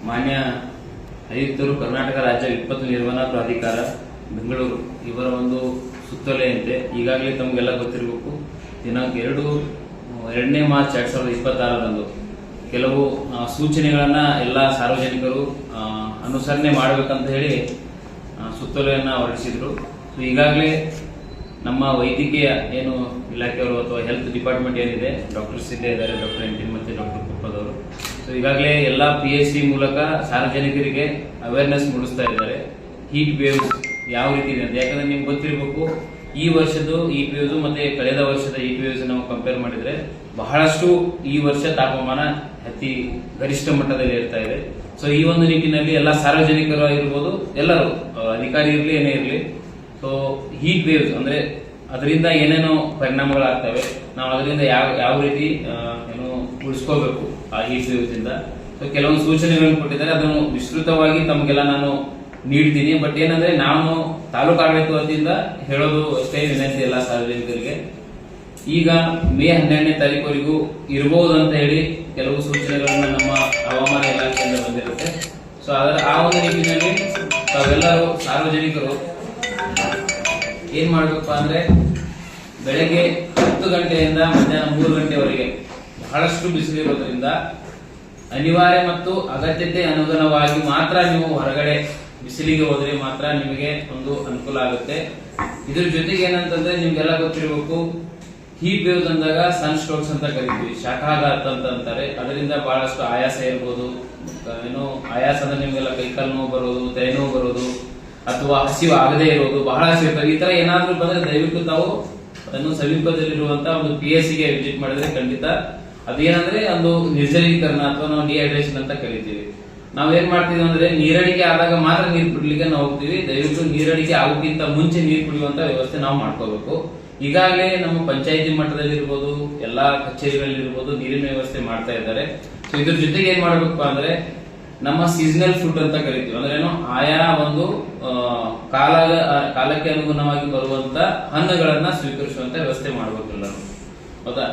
ಮಾನ್ಯ ಆಯುಕ್ತರು ಕರ್ನಾಟಕ ರಾಜ್ಯ ವಿಪತ್ತು ನಿರ್ವಹಣಾ ಪ್ರಾಧಿಕಾರ ಬೆಂಗಳೂರು ಇವರ ಒಂದು ಸುತ್ತೋಲೆಯಂತೆ ಈಗಾಗಲೇ ತಮಗೆಲ್ಲ ಗೊತ್ತಿರಬೇಕು, ದಿನಾಂಕ 2ನೇ ಮಾರ್ಚ್ 2026ರಂದು ಕೆಲವು ಸೂಚನೆಗಳನ್ನ ಎಲ್ಲ ಸಾರ್ವಜನಿಕರು ಅನುಸರಣೆ ಮಾಡಬೇಕಂತ ಹೇಳಿ ಸುತ್ತೋಲೆಯನ್ನ ಹೊರಡಿಸಿದ್ರು. ಈಗಾಗಲೇ ನಮ್ಮ ವೈದ್ಯಕೀಯ ಏನು ಇಲಾಖೆಯವರು ಅಥವಾ ಹೆಲ್ತ್ ಡಿಪಾರ್ಟ್ಮೆಂಟ್ ಏನಿದೆ, ಡಾಕ್ಟರ್ಸ್ ಇಲ್ಲೇ ಇದ್ದಾರೆ, ಡಾಕ್ಟರ್ ಎಂಟಿನ್ ಮತ್ತು ಡಾಕ್ಟರ್ ಕುಪ್ಪದವರು. ಸೊ ಈಗಾಗಲೇ ಎಲ್ಲ PSC ಮೂಲಕ ಸಾರ್ವಜನಿಕರಿಗೆ ಅವೇರ್ನೆಸ್ ಮೂಡಿಸ್ತಾ ಇದ್ದಾರೆ. ಹೀಟ್ ವೇವ್ಸ್ ಯಾವ ರೀತಿ ಇದೆ ಅಂತ, ಯಾಕಂದ್ರೆ ನಿಮ್ಗೆ ಗೊತ್ತಿರಬೇಕು, ಈ ವರ್ಷದ್ದು ಹೀಟ್ ವೇವ್ಸ್ ಮತ್ತೆ ಕಳೆದ ವರ್ಷದ ಹೀಟ್ ವೇವ್ಸ್ ನಾವು ಕಂಪೇರ್ ಮಾಡಿದ್ರೆ ಬಹಳಷ್ಟು ಈ ವರ್ಷ ತಾಪಮಾನ ಅತಿ ಗರಿಷ್ಠ ಮಟ್ಟದಲ್ಲಿ ಇರ್ತಾ ಇದೆ. ಸೊ ಈ ಒಂದು ನಿಟ್ಟಿನಲ್ಲಿ ಎಲ್ಲ ಸಾರ್ವಜನಿಕರು ಇರ್ಬೋದು, ಎಲ್ಲರೂ ಅಧಿಕಾರಿ ಇರಲಿ ಏನೇ ಇರಲಿ, ಸೊ ಹೀಟ್ ವೇವ್ಸ್ ಅಂದ್ರೆ ಅದರಿಂದ ಏನೇನೋ ಪರಿಣಾಮಗಳಾಗ್ತವೆ, ನಾವು ಅದರಿಂದ ಯಾವ ರೀತಿ ಏನು ಉಳಿಸ್ಕೋಬೇಕು ಆ ಹೀಟ್ ವೇವ್ಸ್ ಇಂದ. ಸೊ ಕೆಲವೊಂದು ಸೂಚನೆಗಳನ್ನು ಕೊಟ್ಟಿದ್ದಾರೆ, ಅದನ್ನು ವಿಸ್ತೃತವಾಗಿ ತಮಗೆಲ್ಲ ನಾನು ನೀಡ್ತೀನಿ. ಬಟ್ ಏನಂದ್ರೆ ನಾನು ತಾಲೂಕು ಆಡಳಿತ ವತಿಯಿಂದ ಹೇಳೋದು ಅಷ್ಟೇ ವಿನಂತಿ ಎಲ್ಲ ಸಾರ್ವಜನಿಕರಿಗೆ. ಈಗ ಮೇ 12ನೇ ತಾರೀಕುವರೆಗೂ ಇರಬಹುದು ಅಂತ ಹೇಳಿ ಕೆಲವು ಸೂಚನೆಗಳನ್ನ ನಮ್ಮ ಹವಾಮಾನ ಇಲಾಖೆಯಿಂದ ಬಂದಿರುತ್ತೆ. ಸೊ ಆ ಒಂದು ನಿಟ್ಟಿನಲ್ಲಿ ತಾವೆಲ್ಲರೂ ಸಾರ್ವಜನಿಕರು ಏನ್ ಮಾಡ್ಬೇಕಪ್ಪ ಅಂದ್ರೆ, ಬೆಳಗ್ಗೆ 10 ಗಂಟೆಯಿಂದ ಮಧ್ಯಾಹ್ನ 3 ಗಂಟೆವರೆಗೆ ಬಹಳಷ್ಟು ಬಿಸಿಲಿರೋದ್ರಿಂದ ಅನಿವಾರ್ಯ ಮತ್ತು ಅಗತ್ಯತೆ ಅನುಗುಣವಾಗಿ ಮಾತ್ರ ನೀವು ಹೊರಗಡೆ ಬಿಸಿಲಿಗೆ ಹೋದ್ರೆ ಮಾತ್ರ ನಿಮಗೆ ಒಂದು ಅನುಕೂಲ ಆಗುತ್ತೆ. ಇದ್ರ ಜೊತೆಗೆ ಏನಂತಂದ್ರೆ, ನಿಮ್ಗೆಲ್ಲ ಗೊತ್ತಿರಬೇಕು, ಹೀಟ್ ವೇವ್ಸ್ ಅಂದಾಗ ಸನ್ ಸ್ಟ್ರೋಕ್ಸ್ ಅಂತ ಕರಿತೀವಿ, ಶಾಖಾಘಾತ ಅಂತ ಅಂತಾರೆ. ಅದರಿಂದ ಬಹಳಷ್ಟು ಆಯಾಸ ಇರ್ಬೋದು, ಏನು ಆಯಾಸ ಅಂದ್ರೆ ನಿಮ್ಗೆಲ್ಲ ಕೈಕಾಲು ನೋವು ಬರೋದು, ತಲೆನೋವು ಬರೋದು, ಅಥವಾ ಹಸಿವು ಆಗದೆ ಇರೋದು ಬಹಳಷ್ಟು ಇರ್ತವೆ. ಈ ತರ ಏನಾದ್ರೂ ಬಂದ್ರೆ ದಯವಿಟ್ಟು ತಾವು ಅದನ್ನು ಸಮೀಪದಲ್ಲಿರುವಂತಹ ಒಂದು PSC ಗೆ ವಿಸಿಟ್ ಮಾಡಿದ್ರೆ ಖಂಡಿತ ಅದೇನಂದ್ರೆ ಒಂದು ನಿರ್ಜಲೀಕರಣ ಅಥವಾ ನಾವು ಡಿಹೈಡ್ರೇಷನ್ ಅಂತ ಕರಿತೀವಿ. ನಾವೇನ್ ಮಾಡ್ತೀವಿ ಅಂದ್ರೆ, ನೀರಡಿಕೆ ಆದಾಗ ಮಾತ್ರ ನೀರು ಕುಡಿಲಿಕ್ಕೆ ನಾವು ಹೋಗ್ತೀವಿ. ದಯವಿಟ್ಟು ನೀರಡಿಕೆ ಆಗೋಕ್ಕಿಂತ ಮುಂಚೆ ನೀರು ಕುಡಿಯುವಂತ ವ್ಯವಸ್ಥೆ ನಾವು ಮಾಡ್ಕೋಬೇಕು. ಈಗಾಗಲೇ ನಮ್ಮ ಪಂಚಾಯತಿ ಮಟ್ಟದಲ್ಲಿ ಇರ್ಬೋದು, ಎಲ್ಲಾ ಕಚೇರಿಗಳಲ್ಲಿ ಇರ್ಬೋದು, ನೀರಿನ ವ್ಯವಸ್ಥೆ ಮಾಡ್ತಾ ಇದ್ದಾರೆ. ಸೊ ಇದ್ರ ಜೊತೆಗೆ ಏನ್ ಮಾಡ್ಬೇಕಪ್ಪ ಅಂದ್ರೆ, ನಮ್ಮ ಸೀಸನಲ್ ಫುಡ್ ಅಂತ ಕರಿತೀವಿ, ಅಂದ್ರೆ ಏನು, ಆಯಾ ಒಂದು ಕಾಲಕ್ಕೆ ಅನುಗುಣವಾಗಿ ಬರುವಂತ ಹಣ್ಣುಗಳನ್ನ ಸ್ವೀಕರಿಸುವಂತ ವ್ಯವಸ್ಥೆ ಮಾಡ್ಬೇಕಿಲ್ಲ. ಹೌದಾ,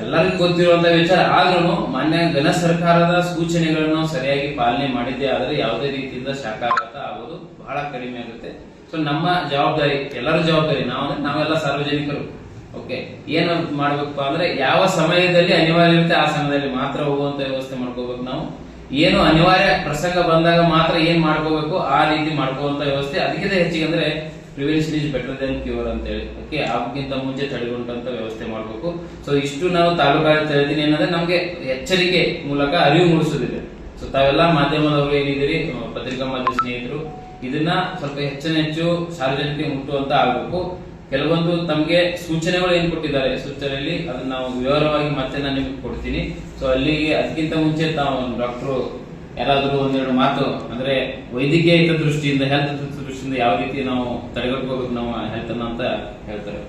ಎಲ್ಲರಿಗೂ ಗೊತ್ತಿರುವಂತ ವಿಚಾರ. ಆದ್ರೂ ಮಾನ್ಯ ಘನ ಸರ್ಕಾರದ ಸೂಚನೆಗಳನ್ನು ಸರಿಯಾಗಿ ಪಾಲನೆ ಮಾಡಿದ್ದೇ ಆದ್ರೆ ಯಾವುದೇ ರೀತಿಯಿಂದ ಶಾಖಾಘಾತ ಆಗೋದು ಬಹಳ ಕಡಿಮೆ ಆಗುತ್ತೆ. ಸೊ ನಮ್ಮ ಜವಾಬ್ದಾರಿ, ಎಲ್ಲರ ಜವಾಬ್ದಾರಿ, ನಾವೆಲ್ಲ ಸಾರ್ವಜನಿಕರು ಓಕೆ ಏನು ಮಾಡ್ಬೇಕಪ್ಪ ಅಂದ್ರೆ, ಯಾವ ಸಮಯದಲ್ಲಿ ಅನಿವಾರ್ಯ ಇರುತ್ತೆ ಆ ಸಮಯದಲ್ಲಿ ಮಾತ್ರ ಹೋಗುವಂತ ವ್ಯವಸ್ಥೆ ಮಾಡ್ಕೋಬೇಕು. ನಾವು ಏನು ಅನಿವಾರ್ಯ ಪ್ರಸಂಗ ಬಂದಾಗ ಮಾತ್ರ ಏನ್ ಮಾಡ್ಕೋಬೇಕು ಆ ರೀತಿ ಮಾಡ್ಕೋವಂತ ವ್ಯವಸ್ಥೆ. ಅದಕ್ಕಿಂತ ಹೆಚ್ಚಿಗೆ ಅಂದ್ರೆ prevention is better then cure ಅಂತ ಹೇಳಿ, ಓಕೆ, ಅದಕ್ಕಿಂತ ಮುಂಚೆ ತಡೆಗಟ್ಟುವಂತ ವ್ಯವಸ್ಥೆ ಮಾಡಬೇಕು. ಸೊ ಇಷ್ಟು ನಾವು ತಾಲೂಕಾಡಳಿತ ಹೇಳ್ತೀನಿ ಏನಂದ್ರೆ, ನಮ್ಗೆ ಎಚ್ಚರಿಕೆ ಮೂಲಕ ಅರಿವು ಮೂಡಿಸೋದಿದೆ. ಸೊ ತಾವೆಲ್ಲ ಮಾಧ್ಯಮದವರು ಏನಿದ್ದೀರಿ, ಪತ್ರಿಕಾ ಮಾಧ್ಯಮ ಸ್ನೇಹಿತರು, ಇದನ್ನ ಸ್ವಲ್ಪ ಹೆಚ್ಚು ಸಾರ್ವಜನಿಕರಿಗೆ ಮುಟ್ಟುವಂತ ಆಗ್ಬೇಕು. ಕೆಲವೊಂದು ತಮ್ಗೆ ಸೂಚನೆಗಳು ಏನ್ ಕೊಟ್ಟಿದ್ದಾರೆ ಸೂಚನೆಯಲ್ಲಿ, ಅದನ್ನ ನಾವು ವಿವರವಾಗಿ ಮತ್ತೆ ನಾನು ನಿಮ್ಗೆ ಕೊಡ್ತೀನಿ. ಸೊ ಅಲ್ಲಿಗೆ ಅದಕ್ಕಿಂತ ಮುಂಚೆ ತಾವು ಡಾಕ್ಟರ್ ಯಾರಾದ್ರೂ ಒಂದೆರಡು ಮಾತು ಅಂದ್ರೆ ವೈದ್ಯಕೀಯ ದೃಷ್ಟಿಯಿಂದ, ಹೆಲ್ತ್ ದೃಷ್ಟಿಯಿಂದ ಯಾವ ರೀತಿ ನಾವು ತಡೆಗಟ್ಟಬೇಕು ನಾವು ಹೆಲ್ತ್ ಅನ್ನ ಅಂತ ಹೇಳ್ತಾರೆ.